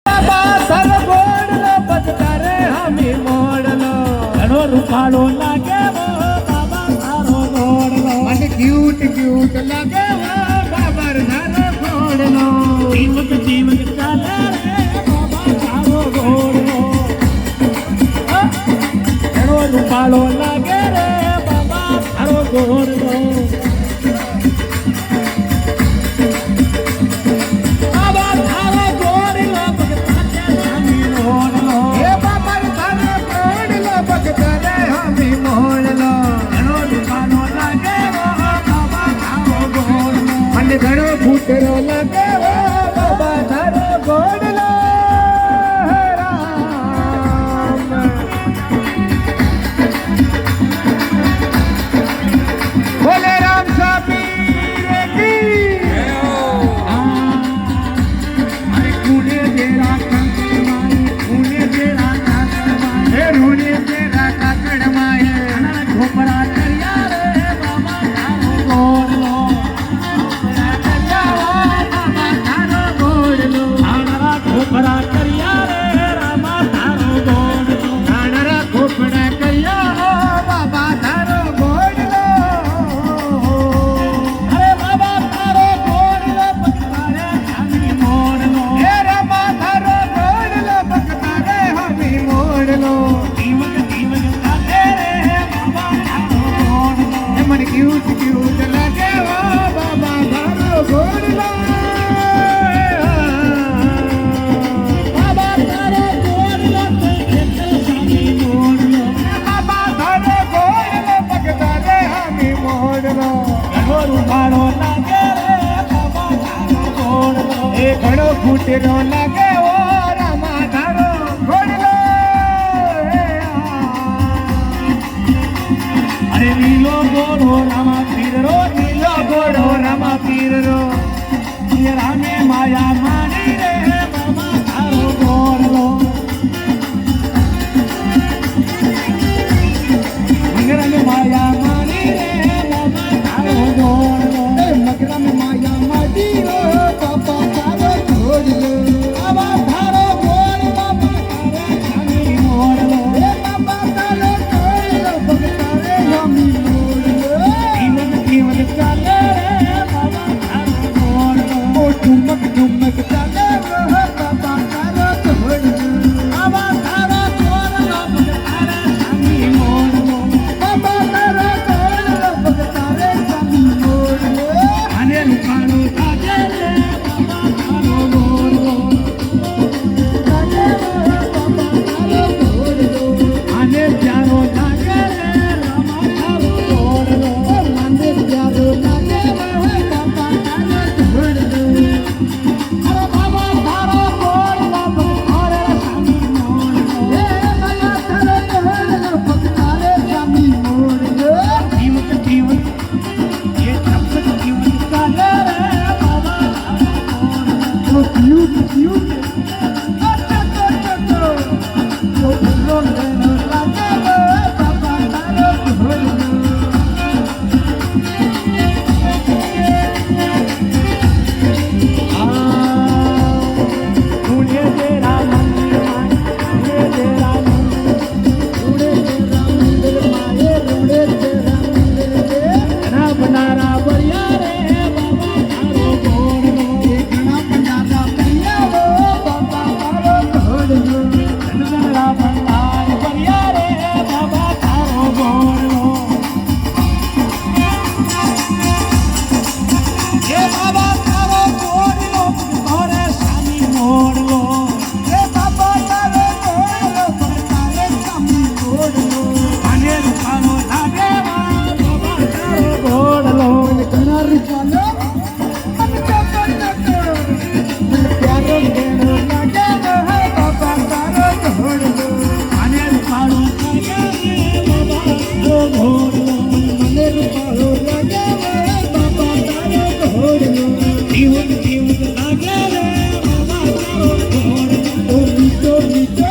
બાબા તારો ગોડલો બચકારે હમી મોડલો ઘણો રૂપાળો લાગે વો બાબા તારો ગોડલો મને ક્યુટ ક્યુટ લાગે વો બાબા તારો ગોડલો ચીમક ચીમક ચાલે રે બાબા તારો ગોડલો ઘણો રૂપાળો લાગે રે બાબા તારો ગોડલો ઘણો ફૂટરો લાગે વો બાબા તારો ગોડલો રામ બોલે રામ સાપી કી અરે કુને તેરા કંકડમાય કુને તેરા કાકડમાય હે રૂને તેરા કાકડમાય ખોપરા કર્યા રે બાબા તારો ગોડલો ખોપરા કર્યા રે રામા તારો ગોડલો નાનરા ખોપડા કર્યા બાબા તારો ગોડલો અરે બાબા તારો ગોડલો પકડારે હમી મોડલો હે રામા તારો ગોડલો પકડારે હમી મોડલો જીવન જીવન સાથે રે બાબા તારો ગોડલો મને ક્યુટ ક્યુટ લાગે વો બાબા તારો ગોડલો બાબા તારો ગોડલો હમી મોડલો બાબા તારો ગોડલો પકડારે હમી મોડલો ઘણો રૂપાળો લાગે રે બાબા તારો ગોડલો એ ઘણો ફૂટનો લાગે વો રામા તારો ગોડલો અરે લીલો ગોળો રામા પીરરો લીલો ઘોડો રામા પીરરો રામે માયા માની રે બાબા તારો ગોળલો મગરમ માયા માની રે બાબા તારો ગોળલો મગરમ માયા માડી રો બાબા તારો ગોડલો બાબા તારો ગોળ બાબા તારે ખાની મોળલો એ બાબા તારો ગોડલો બગતારે હમી મોડલો જીવન જીવન ચાલે રે બાબા તારો ગોળલો ઓ ઠુમક ઠુમક ચાલે રો બાબા તારો ગોડલો બાબા તારો ગોળલો તારે ખાની મોળલો બાબા તારો ગોડલો બગતારે હમી મોડલો અને રૂપાળો લાગે રે બાબા તારો ગોળલો અને પ્યારો લાગે રે રામા તારો ગોળલો અરે બાબા તારો ગોળલો તારે ખાની મોળલો જીવન જીવન એ ચપક જીવન ચાલે રે બાબા તારો ગોળલો ઉડે તેરા મંદિર માં ઉડે તેરા ઘણા બનારા બળિયા રે બાબા તારો ગોળલો ઘનઘનરા ભંડાર બળિયા રે બાબા તારો ગોળલો એ બાબા તારો ગોળલો તારે સામી મોડલો અને રૂપાળો લાગે બાબા તારો ગોળલો અને રૂપાળો લાગે બાબા તારો ગોળલો જીવન જીવન લાગે રે બાબા તારો ગોળલો